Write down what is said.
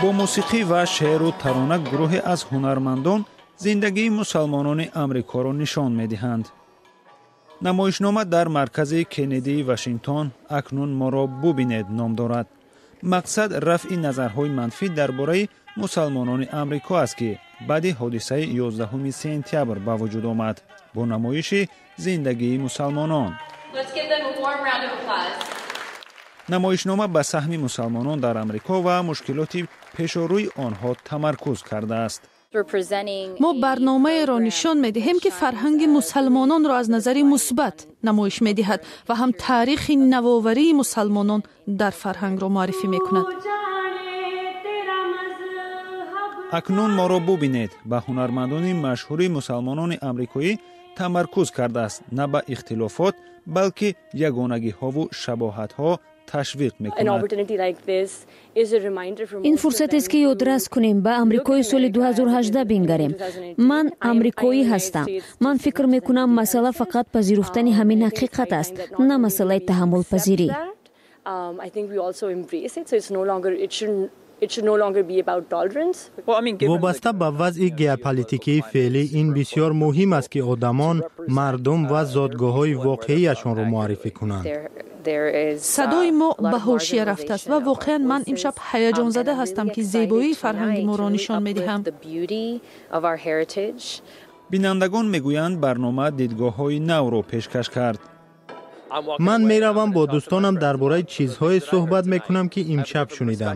با موسیقی و شعر و ترانه گروه از هنرمندان زندگی مسلمانان آمریکا را نشان می‌دهند. نمایشنامه در مرکز کندی واشنگتن اکنون ما را ببینید نام دارد. مقصد رفع نظرهای منفی درباره مسلمانان آمریکا است که بعد حادثه 11 سپتامبر به وجود آمد با نمایش زندگی مسلمانان. نمایشنامه به سهم مسلمانان در آمریکا و مشکلات پیش‌روی آنها تمرکز کرده است. ما برنامه را نشان می‌دهیم که فرهنگ مسلمانان را از نظر مثبت نمایش می‌دهد و هم تاریخ نوآوری مسلمانان در فرهنگ را معرفی می‌کند. اکنون ما را ببینید به هنرمندان مشهور مسلمانان آمریکایی تمرکز کرده است، نه به اختلافات بلکه یگانگی‌ها و شباهت‌ها تشویق می‌کند. این فرصت است که یادرس کنیم به آمریکای سال 2018 بنگریم. من آمریکایی هستم. من فکر می‌کنم مسئله فقط پذیرفتن همین حقیقت است، نه مسئله تحمل پذیری. وابسته به وضع ژئوپلیتیکی فعلی این بسیار مهم است که آدمان، مردم و زادگاه‌های واقعیشان را معرفی کنند. صدای ما به حاشیه رفته است و واقعا من امشب هیجان زده هستم که زیبایی فرهنگ ما را نشان می‌دهم. بینندگان میگویند برنامه دیدگاه‌های نو را پیشکش کرد. من میروم با دوستانم درباره چیزهای صحبت میکنم که امشب شنیدم.